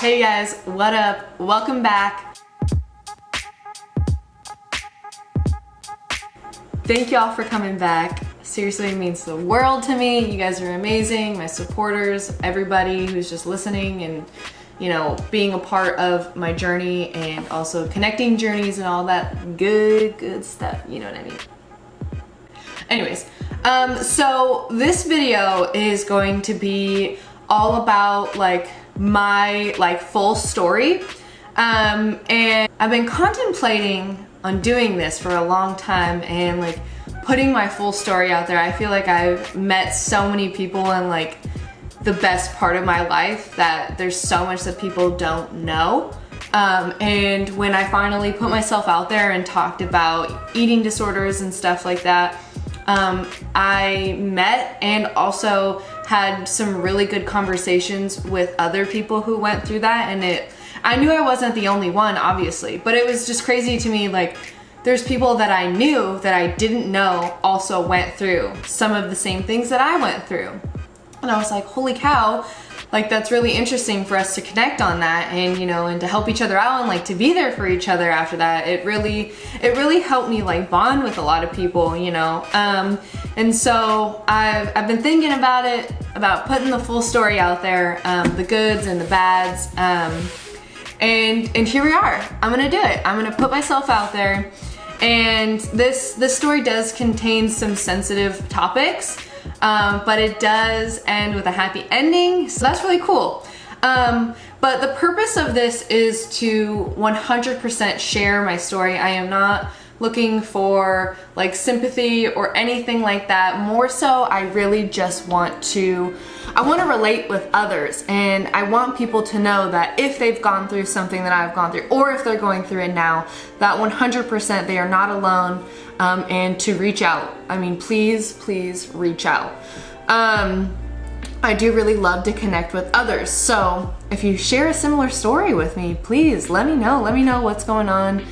Hey guys, what up? Welcome back. Thank y'all for coming back. Seriously, it means the world to me. You guys are amazing, my supporters, everybody who's just listening and, you know, being a part of my journey and also connecting journeys and all that good stuff. You know what I mean? Anyways, so this video is going to be all about like my full story. And I've been contemplating on doing this for a long time and like putting my full story out there. I feel like I've met so many people in like the best part of my life that there's so much that people don't know. And when I finally put myself out there and talked about eating disorders and stuff like that, I met and also had some really good conversations with other people who went through that, and I knew I wasn't the only one, obviously, but it was just crazy to me, like, there's people that I knew that I didn't know also went through some of the same things that I went through. And I was like, holy cow, like that's really interesting for us to connect on that and, you know, and to help each other out and like to be there for each other after that. It really helped me like bond with a lot of people, you know. And so I've been thinking about it, about putting the full story out there, the goods and the bads. And here we are. I'm gonna do it. I'm gonna put myself out there. And this story does contain some sensitive topics, but it does end with a happy ending, so that's really cool. But the purpose of this is to 100% share my story. I am not looking for like sympathy or anything like that. More so, I really just want to relate with others, and I want people to know that if they've gone through something that I've gone through, or if they're going through it now, that 100% they are not alone, and to reach out. I mean, please reach out. I do really love to connect with others, so if you share a similar story with me, please let me know what's going on.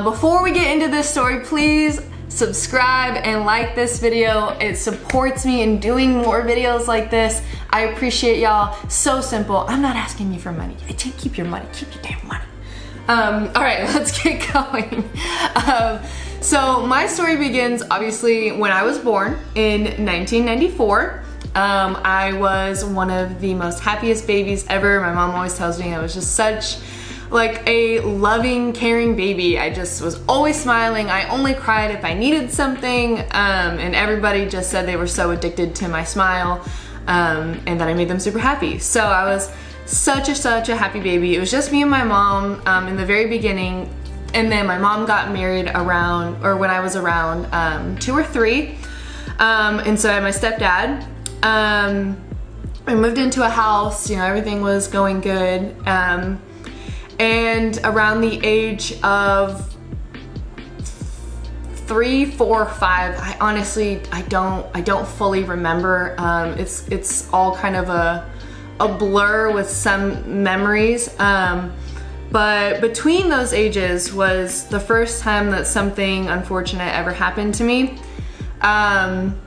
Before we get into this story, please subscribe and like this video. It supports me in doing more videos like this. I appreciate y'all. So simple. I'm not asking you for money. Keep your money. Keep your damn money. All right, let's get going. So my story begins obviously when I was born in 1994. I was one of the most happiest babies ever. My mom always tells me I was just such like a loving, caring baby. I just was always smiling. I only cried if I needed something, and everybody just said they were so addicted to my smile, and that I made them super happy. So I was such a happy baby. It was just me and my mom in the very beginning, and then my mom got married when I was around 2 or 3, and so I had my stepdad. I moved into a house, you know, everything was going good. And around the age of 3, 4, 5, I honestly, I don't fully remember. It's all kind of a blur with some memories. But between those ages was the first time that something unfortunate ever happened to me. Damn.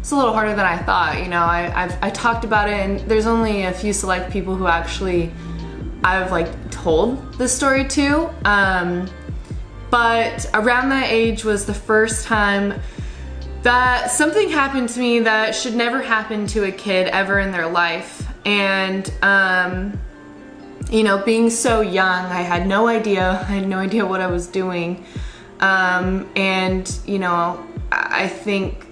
It's a little harder than I thought, you know. I talked about it, and there's only a few select people who actually I've like told this story to. But around that age was the first time that something happened to me that should never happen to a kid ever in their life. And you know, being so young, I had no idea what I was doing. And you know, I think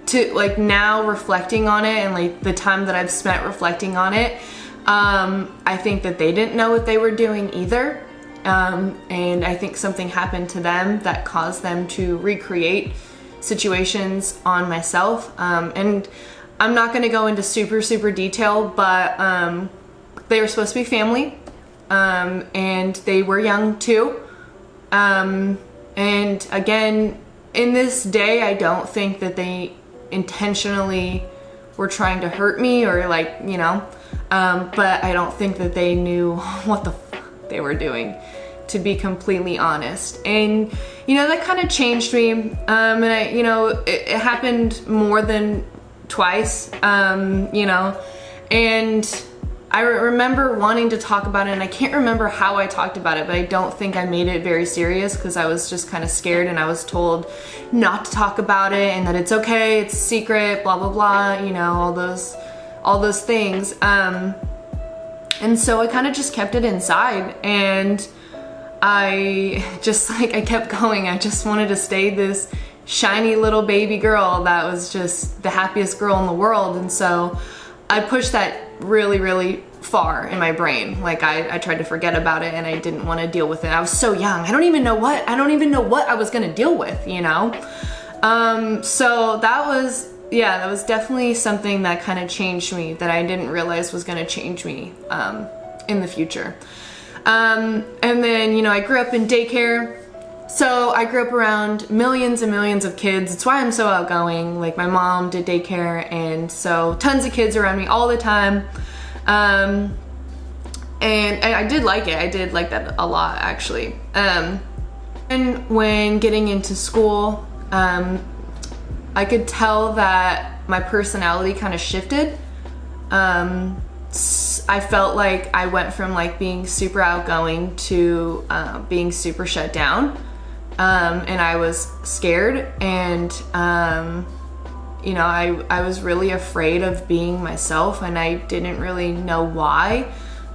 to like now reflecting on it and like the time that I've spent reflecting on it, I think that they didn't know what they were doing either. And I think something happened to them that caused them to recreate situations on myself. And I'm not gonna go into super detail, but they were supposed to be family, and they were young too. And again, in this day, I don't think that they intentionally were trying to hurt me or like, you know, but I don't think that they knew what the fuck they were doing, to be completely honest. And you know, that kind of changed me. And I, you know, it happened more than twice, you know, and I remember wanting to talk about it, and I can't remember how I talked about it, but I don't think I made it very serious because I was just kind of scared, and I was told not to talk about it and that it's okay, it's a secret, blah, blah, blah, you know, all those things. And so I kind of just kept it inside, and I just like, I kept going. I just wanted to stay this shiny little baby girl that was just the happiest girl in the world. And so I pushed that really, really far in my brain. Like I tried to forget about it, and I didn't want to deal with it. I was so young. I don't even know what I was going to deal with, you know? So that was, yeah, that was definitely something that kind of changed me, that I didn't realize was going to change me, in the future. And then, you know, I grew up in daycare. So I grew up around millions and millions of kids. It's why I'm so outgoing. Like my mom did daycare, and so tons of kids around me all the time. And I did like it. I did like that a lot, actually. And when getting into school, I could tell that my personality kind of shifted. I felt like I went from like being super outgoing to being super shut down. And I was scared, and you know, I was really afraid of being myself, and I didn't really know why,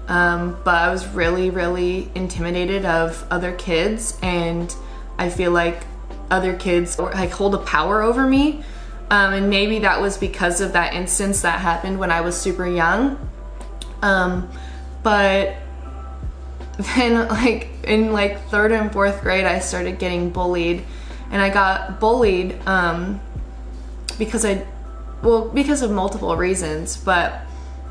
but I was really, really intimidated of other kids, and I feel like other kids like hold a power over me, and maybe that was because of that instance that happened when I was super young, but then like in like 3rd and 4th grade I started getting bullied, and I got bullied because of multiple reasons, but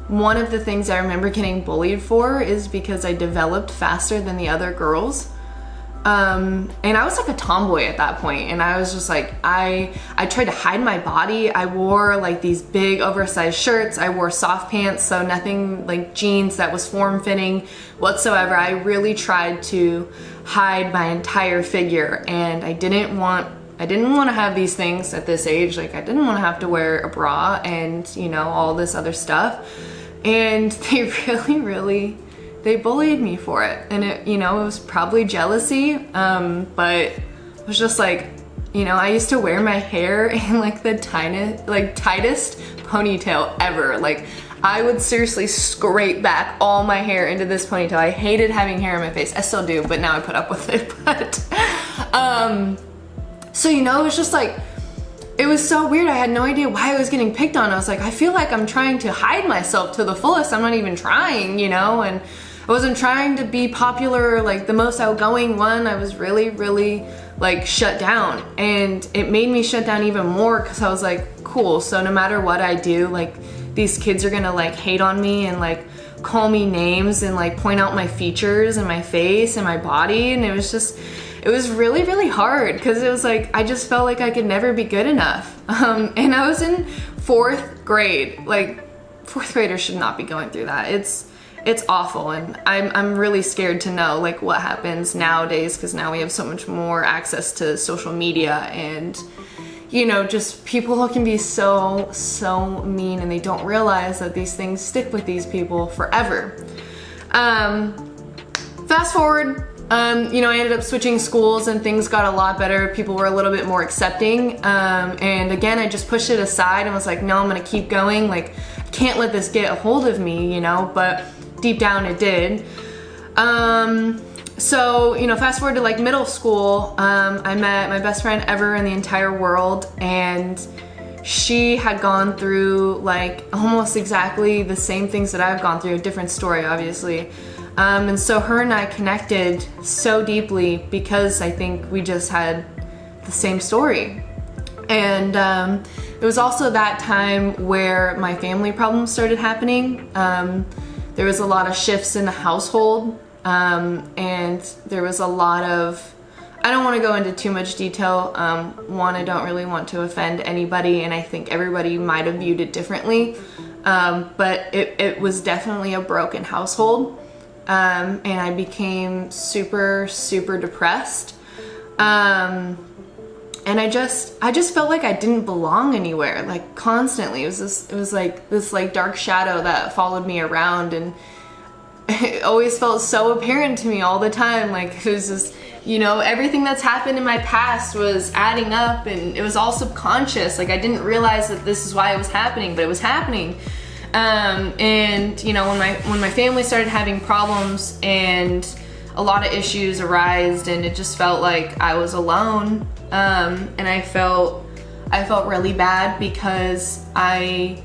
one of the things I remember getting bullied for is because I developed faster than the other girls. And I was like a tomboy at that point, and I was just like, I tried to hide my body. I wore like these big oversized shirts. I wore soft pants, so nothing like jeans that was form-fitting whatsoever. I really tried to hide my entire figure, and I didn't want to have these things at this age. Like I didn't want to have to wear a bra and, you know, all this other stuff. And they really they bullied me for it, and it, you know, it was probably jealousy, but it was just like, you know, I used to wear my hair in like the tightest ponytail ever. Like I would seriously scrape back all my hair into this ponytail. I hated having hair in my face. I still do, but now I put up with it. But so, you know, it was just like, it was so weird. I had no idea why I was getting picked on. I was like, I feel like I'm trying to hide myself to the fullest. I'm not even trying, you know, and I wasn't trying to be popular, like the most outgoing one. I was really, really like shut down, and it made me shut down even more because I was like, cool, so no matter what I do, like these kids are gonna like hate on me and like call me names and like point out my features and my face and my body. And it was really, really hard because it was like, I just felt like I could never be good enough. And I was in 4th grade. Like 4th graders should not be going through that. It's awful, and I'm really scared to know like what happens nowadays, because now we have so much more access to social media, and you know, just people who can be so mean, and they don't realize that these things stick with these people forever. Fast forward, you know, I ended up switching schools, and things got a lot better. People were a little bit more accepting, and again, I just pushed it aside and was like, no, I'm gonna keep going. Like, I can't let this get a hold of me, you know, but deep down it did. So, you know, fast forward to like middle school, I met my best friend ever in the entire world, and she had gone through like almost exactly the same things that I've gone through, a different story, obviously. And so her and I connected so deeply because I think we just had the same story. And it was also that time where my family problems started happening. There was a lot of shifts in the household, and there was a lot of, I don't want to go into too much detail. One, I don't really want to offend anybody, and I think everybody might have viewed it differently, but it was definitely a broken household. and I became super, super depressed. And I just felt like I didn't belong anywhere, like constantly. It was like this like dark shadow that followed me around, and it always felt so apparent to me all the time. Like it was just, you know, everything that's happened in my past was adding up, and it was all subconscious. Like I didn't realize that this is why it was happening, but it was happening. And you know, when my family started having problems and a lot of issues arose, and it just felt like I was alone. And I felt really bad because I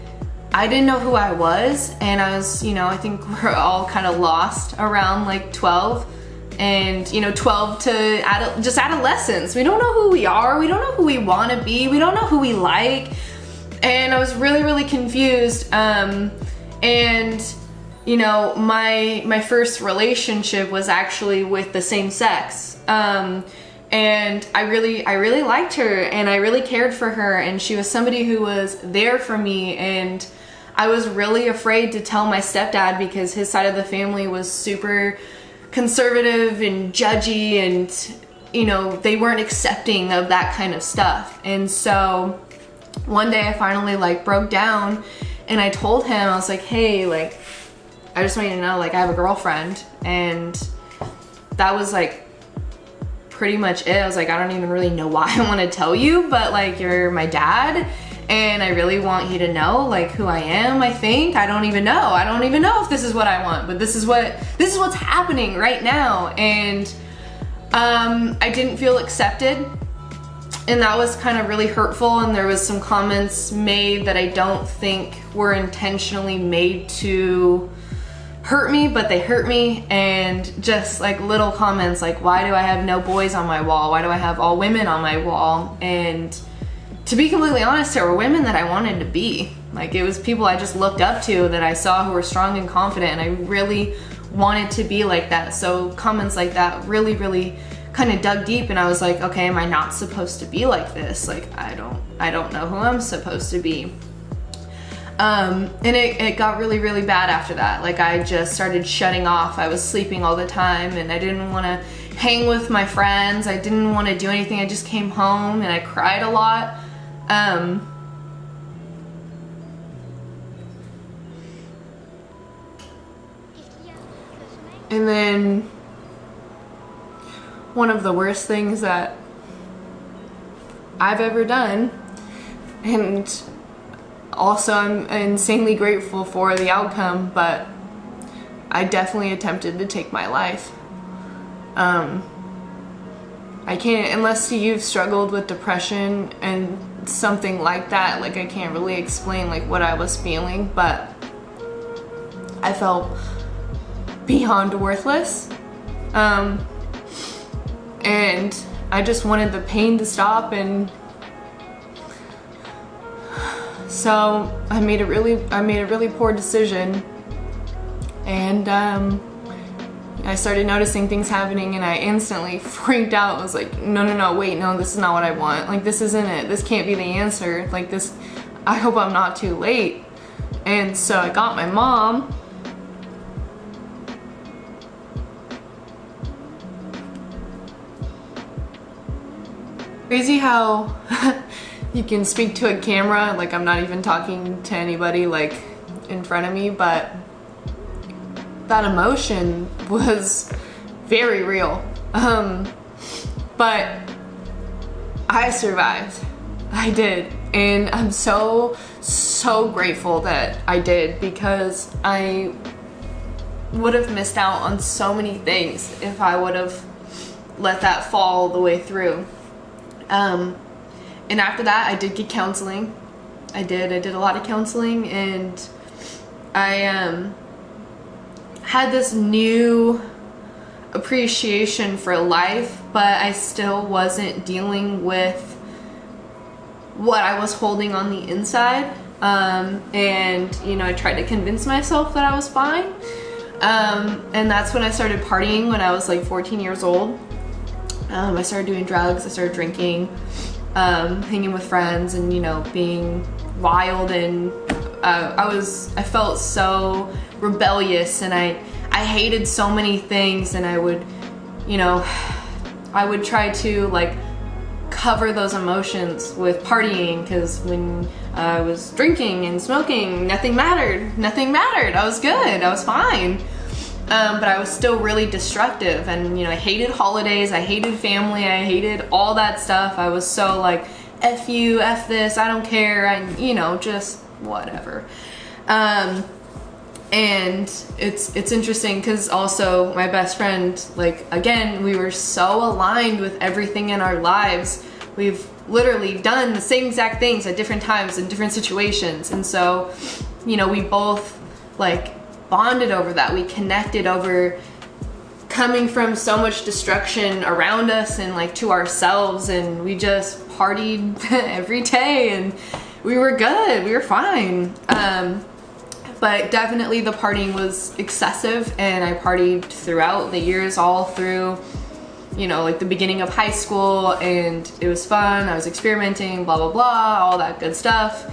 didn't know who I was, and I was, you know, I think we're all kind of lost around like 12, and you know, 12 to just adolescence. We don't know who we are, we don't know who we want to be, we don't know who we like, and I was really, really confused. And you know, my first relationship was actually with the same sex. And I really liked her, and I really cared for her, and she was somebody who was there for me. And I was really afraid to tell my stepdad because his side of the family was super conservative and judgy, and you know, they weren't accepting of that kind of stuff. And so one day I finally like broke down, and I told him, I was like, hey, like, I just want you to know, like, I have a girlfriend. And that was like pretty much it. I was like, I don't even really know why I want to tell you, but like, you're my dad, and I really want you to know like who I am. I think I don't even know if this is what I want, but this is what's happening right now. And I didn't feel accepted, and that was kind of really hurtful. And there was some comments made that I don't think were intentionally made to hurt me, but they hurt me. And just like little comments like, why do I have no boys on my wall? Why do I have all women on my wall? And to be completely honest, there were women that I wanted to be. Like, it was people I just looked up to that I saw who were strong and confident, and I really wanted to be like that. So comments like that really, really kind of dug deep, and I was like, okay, am I not supposed to be like this? Like, I don't know who I'm supposed to be. And it got really, really bad after that. Like, I just started shutting off. I was sleeping all the time, and I didn't want to hang with my friends. I didn't want to do anything. I just came home and I cried a lot. And then one of the worst things that I've ever done, and also I'm insanely grateful for the outcome, but I definitely attempted to take my life. I can't, unless you've struggled with depression and something like that, like, I can't really explain like what I was feeling, but I felt beyond worthless. And I just wanted the pain to stop, and so I made a really poor decision, and I started noticing things happening, and I instantly freaked out. I was like, no, wait, no, this is not what I want. Like, this isn't it. This can't be the answer. Like, this, I hope I'm not too late. And so I got my mom. Crazy how you can speak to a camera, like I'm not even talking to anybody like in front of me, but that emotion was very real. But I survived. I did. And I'm so grateful that I did, because I would have missed out on so many things if I would have let that fall the way through. And after that, I did get counseling. I did a lot of counseling, and I had this new appreciation for life, but I still wasn't dealing with what I was holding on the inside. And you know, I tried to convince myself that I was fine. And that's when I started partying, when I was like 14 years old. I started doing drugs, I started drinking, hanging with friends, and, you know, being wild, and I felt so rebellious, and I I hated so many things, and I would, you know, I would try to like cover those emotions with partying, because when I was drinking and smoking, nothing mattered. Nothing mattered. I was good. I was fine. But I was still really destructive, and you know, I hated holidays, I hated family, I hated all that stuff. I was so like, F you, F this, I don't care, you know, just whatever. And it's interesting because also my best friend, like, again, we were so aligned with everything in our lives. We've literally done the same exact things at different times in different situations, and so, you know, we both like bonded over that. We connected over coming from so much destruction around us and like to ourselves, and we just partied every day, and we were good. We were fine. But definitely the partying was excessive, and I partied throughout the years, all through, you know, like the beginning of high school, and it was fun. I was experimenting, blah, blah, blah, all that good stuff.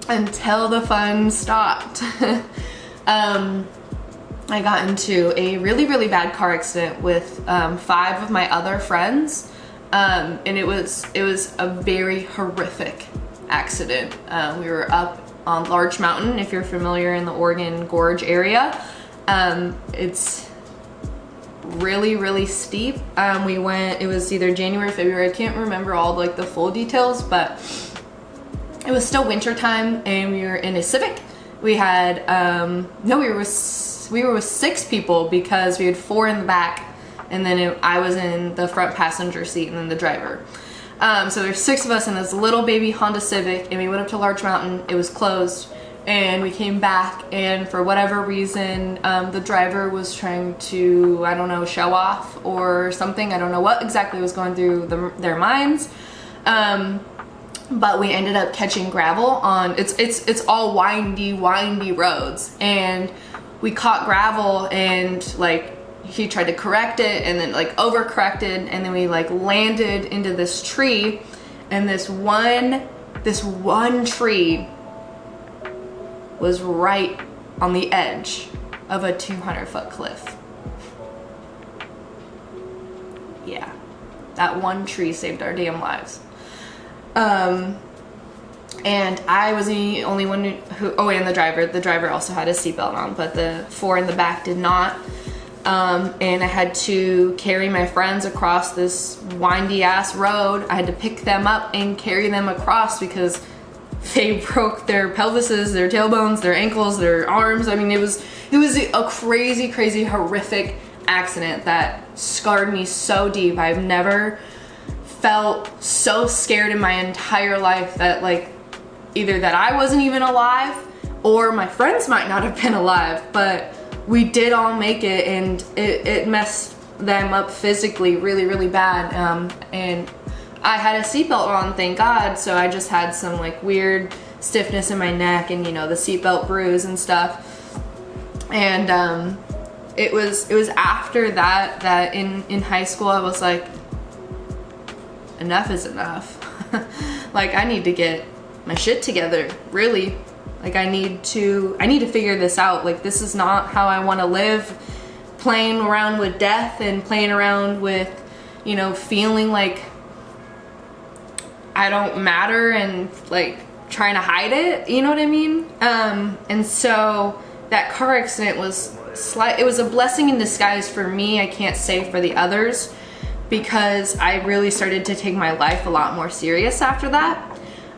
Until the fun stopped. I got into a really, really bad car accident with 5 of my other friends, and it was a very horrific accident. We were up on Large Mountain, if you're familiar, in the Oregon Gorge area. It's really, really steep. We went, it was either January or February, I can't remember all like the full details, but it was still winter time, and we were in a Civic. We had we were with 6 people, because we had 4 in the back, and then I was in the front passenger seat, and then the driver. So there's 6 of us in this little baby Honda Civic, and we went up to Large Mountain. It was closed, and we came back, and for whatever reason, the driver was trying to, I don't know, show off or something. I don't know what exactly was going through their minds. But we ended up catching gravel on, it's all windy roads, and we caught gravel, and like he tried to correct it, and then like overcorrected, and then we like landed into this tree, and this one tree was right on the edge of a 200-foot cliff. Yeah, that one tree saved our damn lives. And I was the only one who, oh, and the driver also had a seatbelt on, but the 4 in the back did not. And I had to carry my friends across this windy ass road. I had to pick them up and carry them across because they broke their pelvises, their tailbones, their ankles, their arms. I mean, it was a crazy, horrific accident that scarred me so deep. I've never felt so scared in my entire life that like either that I wasn't even alive or my friends might not have been alive, but we did all make it, and it messed them up physically really bad. And I had a seatbelt on, thank God, so I just had some like weird stiffness in my neck and, you know, the seatbelt bruise and stuff. And it was after that in high school I was like, enough is enough. Like, I need to get my shit together, really. Like, I need to figure this out. Like, this is not how I want to live, playing around with death and playing around with, you know, feeling like I don't matter and like trying to hide it, you know what I mean? And so that car accident was it was a blessing in disguise for me. I can't say for the others, because I really started to take my life a lot more serious after that.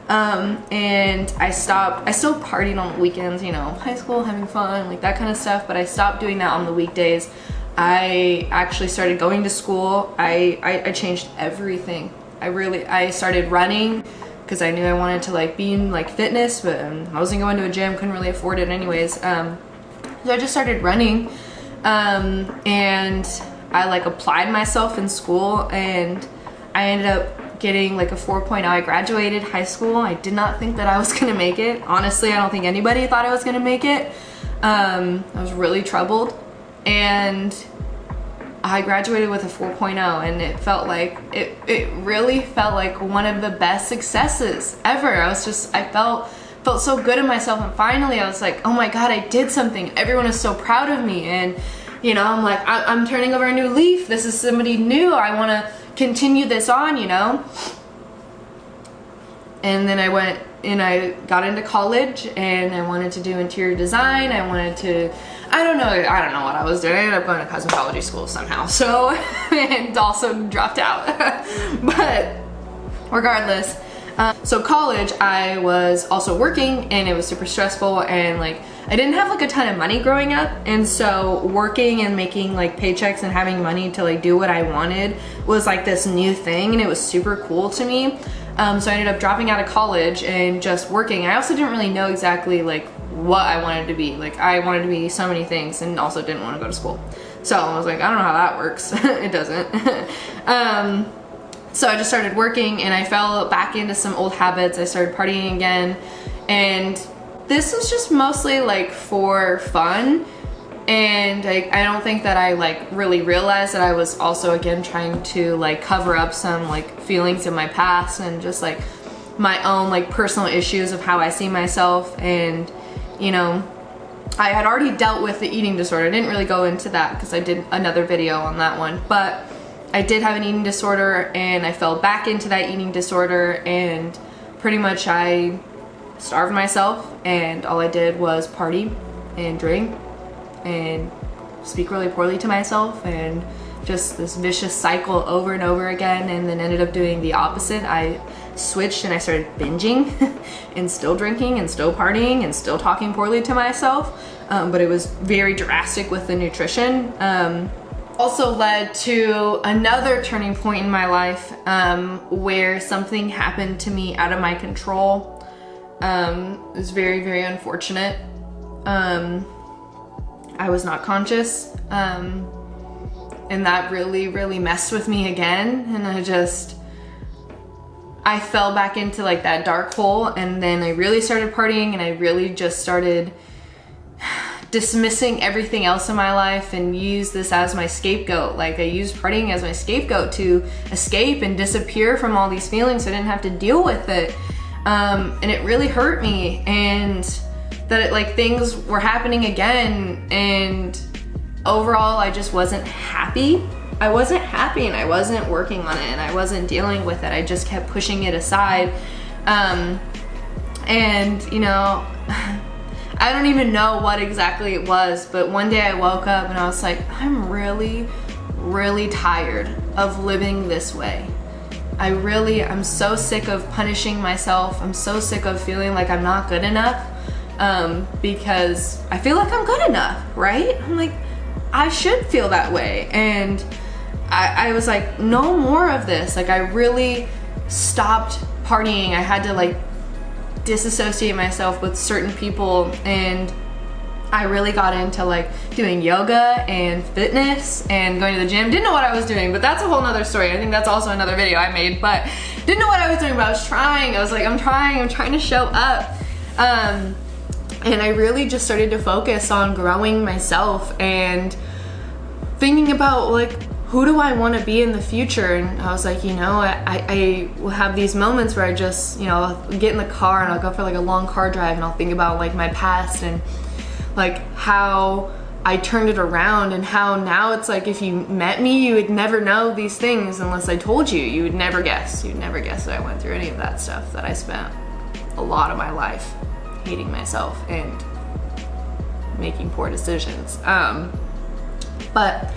And I still partied on the weekends, you know, high school, having fun, like that kind of stuff, but I stopped doing that on the weekdays. I actually started going to school. I changed everything. I started running because I knew I wanted to like be in like fitness, but I wasn't going to a gym, couldn't really afford it anyways. So I just started running, and I like applied myself in school, and I ended up getting like a 4.0. I graduated high school. I did not think that I was gonna make it. Honestly, I don't think anybody thought I was gonna make it. I was really troubled, and I graduated with a 4.0, and it felt like, it really felt like one of the best successes ever. I felt felt so good in myself, and finally I was like, oh my God, I did something. Everyone is so proud of me, and you know, I'm like, I'm turning over a new leaf. This is somebody new. I want to continue this on, you know. And then I went and I got into college, and I wanted to do interior design. I wanted to, I don't know what I was doing. I ended up going to cosmetology school somehow, so, and also dropped out. But regardless, so college, I was also working, and it was super stressful, and like I didn't have like a ton of money growing up, and so working and making like paychecks and having money to like do what I wanted was like this new thing, and it was super cool to me. So I ended up dropping out of college and just working. I also didn't really know exactly like what I wanted to be. Like I wanted to be so many things, and also didn't want to go to school. So I was like, I don't know how that works. It doesn't. So I just started working, and I fell back into some old habits. I started partying again, and this was just mostly like for fun. And I don't think that I like really realized that I was also again trying to like cover up some like feelings in my past, and just like my own like personal issues of how I see myself. And you know, I had already dealt with the eating disorder. I didn't really go into that because I did another video on that one, but I did have an eating disorder, and I fell back into that eating disorder, and pretty much I starved myself, and all I did was party and drink and speak really poorly to myself, and just this vicious cycle over and over again. And then ended up doing the opposite. I switched and I started binging and still drinking and still partying and still talking poorly to myself, but it was very drastic with the nutrition. Also led to another turning point in my life, where something happened to me out of my control. It was very, very unfortunate. I was not conscious, and that really, really messed with me again. And I fell back into like that dark hole, and then I really started partying, and I really just started dismissing everything else in my life and use this as my scapegoat. Like I used partying as my scapegoat to escape and disappear from all these feelings so I didn't have to deal with it. And it really hurt me, and that like things were happening again, and overall I just wasn't happy. I wasn't happy, and I wasn't working on it, and I wasn't dealing with it. I just kept pushing it aside. And you know, I don't even know what exactly it was, but one day I woke up and I was like, I'm really, really tired of living this way. I'm so sick of punishing myself. I'm so sick of feeling like I'm not good enough, because I feel like I'm good enough, right? I'm like, I should feel that way. And I was like, no more of this. Like I really stopped partying. I had to like disassociate myself with certain people, and I really got into like doing yoga and fitness and going to the gym. Didn't know what I was doing, but that's a whole nother story. I think that's also another video I made, but didn't know what I was doing, but I was trying. I was like, I'm trying to show up. And I really just started to focus on growing myself and thinking about like, who do I want to be in the future? And I was like, you know, I will have these moments where I just, you know, I'll get in the car and I'll go for like a long car drive, and I'll think about like my past and like how I turned it around, and how now it's like if you met me, you would never know these things unless I told you. You would never guess. You'd never guess that I went through any of that stuff, that I spent a lot of my life hating myself and making poor decisions. But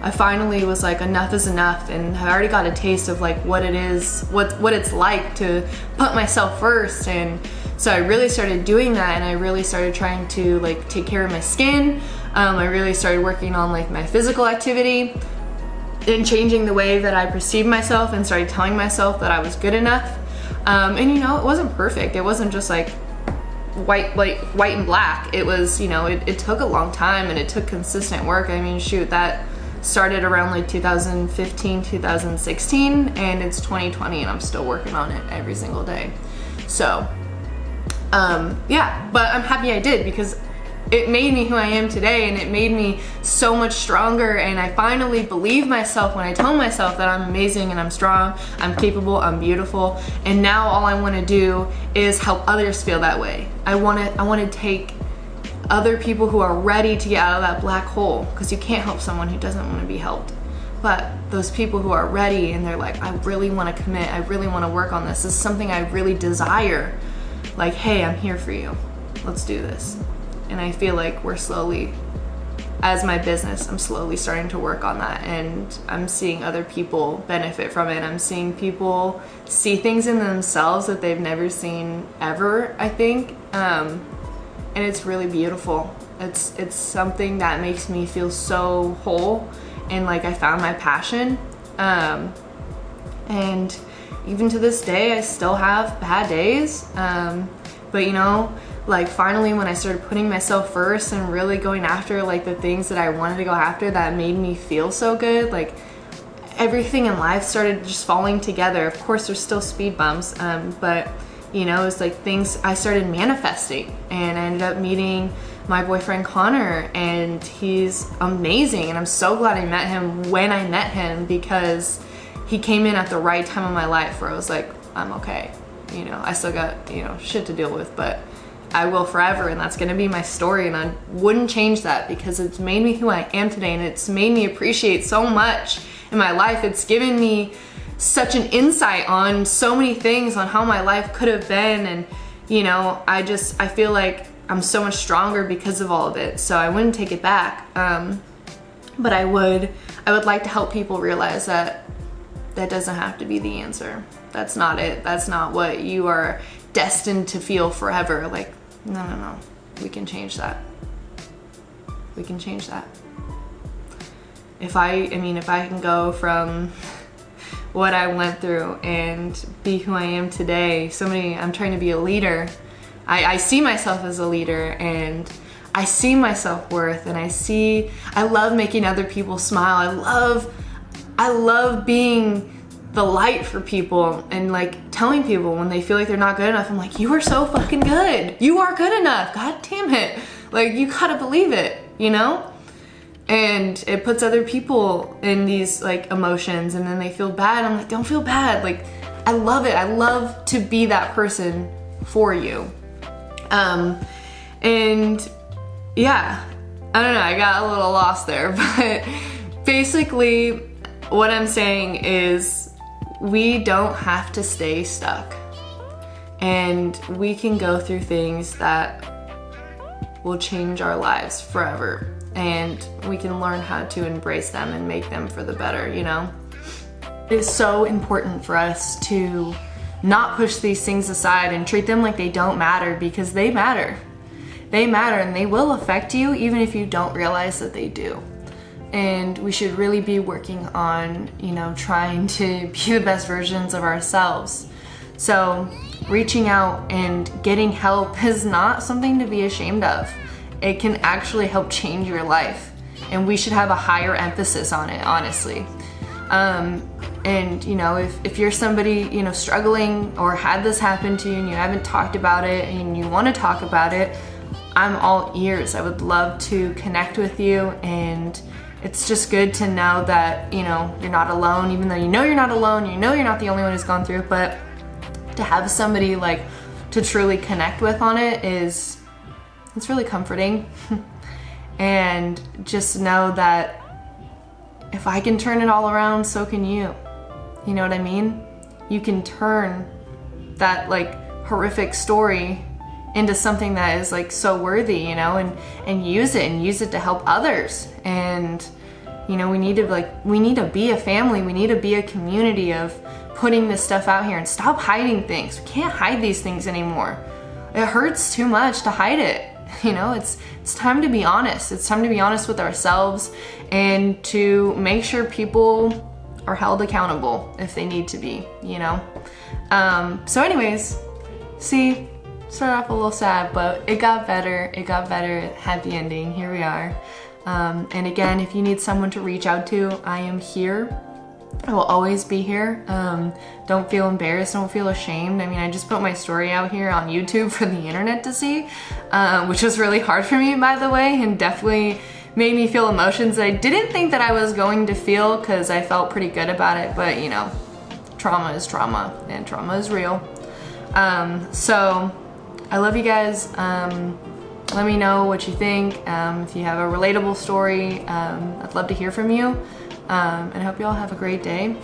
I finally was like, enough is enough, and I already got a taste of like what it is, what it's like to put myself first. And so I really started doing that, and I really started trying to like take care of my skin. I really started working on like my physical activity and changing the way that I perceived myself, and started telling myself that I was good enough. And you know, it wasn't perfect. It wasn't just like white and black. It was, you know, it took a long time, and it took consistent work. I mean, shoot, that started around like 2015, 2016, and it's 2020, and I'm still working on it every single day. So yeah, but I'm happy I did, because it made me who I am today, and it made me so much stronger, and I finally believed myself when I told myself that I'm amazing and I'm strong, I'm capable, I'm beautiful, and now all I want to do is help others feel that way. I want to take other people who are ready to get out of that black hole, because you can't help someone who doesn't want to be helped. But those people who are ready and they're like, I really want to commit, I really want to work on this is something I really desire. Like, hey, I'm here for you. Let's do this. And I feel like we're slowly, as my business, I'm slowly starting to work on that, and I'm seeing other people benefit from it. I'm seeing people see things in themselves that they've never seen ever, I think. And it's really beautiful. It's something that makes me feel so whole, and like I found my passion. And even to this day, I still have bad days. But you know, like finally when I started putting myself first and really going after like the things that I wanted to go after that made me feel so good, like everything in life started just falling together. Of course there's still speed bumps, but you know, it's like things I started manifesting, and I ended up meeting my boyfriend Connor, and he's amazing, and I'm so glad I met him when I met him, because he came in at the right time of my life where I was like, I'm okay. You know, I still got, you know, shit to deal with, but I will forever, and that's gonna be my story, and I wouldn't change that, because it's made me who I am today, and it's made me appreciate so much in my life. It's given me such an insight on so many things, on how my life could have been, and you know, I feel like I'm so much stronger because of all of it, so I wouldn't take it back. But I would like to help people realize that that doesn't have to be the answer. That's not it. That's not what you are destined to feel forever. Like, no. We can change that. We can change that. If I can go from what I went through and be who I am today, I'm trying to be a leader. I see myself as a leader, and I see my self-worth, and I love making other people smile. I love being the light for people, and like telling people when they feel like they're not good enough, I'm like, you are so fucking good. You are good enough. God damn it. Like, you gotta believe it, you know? And it puts other people in these like emotions, and then they feel bad. I'm like, don't feel bad. Like, I love it. I love to be that person for you. And yeah, I don't know, I got a little lost there, but basically what I'm saying is we don't have to stay stuck, and we can go through things that will change our lives forever, and we can learn how to embrace them and make them for the better, you know? It's so important for us to not push these things aside and treat them like they don't matter, because they matter. They matter, and they will affect you even if you don't realize that they do. And we should really be working on, you know, trying to be the best versions of ourselves. So reaching out and getting help is not something to be ashamed of. It can actually help change your life, and we should have a higher emphasis on it, honestly. And you know, if you're somebody, you know, struggling or had this happen to you and you haven't talked about it and you want to talk about it, I'm all ears. I would love to connect with you, and it's just good to know that, you know, you're not alone, even though you know you're not alone, you know you're not the only one who's gone through it, but to have somebody like to truly connect with on it it's really comforting. And just know that if I can turn it all around, so can you. You know what I mean? You can turn that like horrific story into something that is like so worthy, you know, and use it to help others. And you know, we need to be a family. We need to be a community of putting this stuff out here and stop hiding things. We can't hide these things anymore. It hurts too much to hide it. You know, it's time to be honest. It's time to be honest with ourselves, and to make sure people are held accountable if they need to be, you know? So anyways, see, started off a little sad, but it got better. It got better. Happy ending. Here we are. And again, if you need someone to reach out to, I am here. I will always be here. Don't feel embarrassed, don't feel ashamed. I mean, I just put my story out here on YouTube for the internet to see, which was really hard for me, by the way, and definitely made me feel emotions I didn't think that I was going to feel, because I felt pretty good about it, but you know, trauma is trauma, and trauma is real. So I love you guys. Let me know what you think. If you have a relatable story, I'd love to hear from you. And I hope you all have a great day.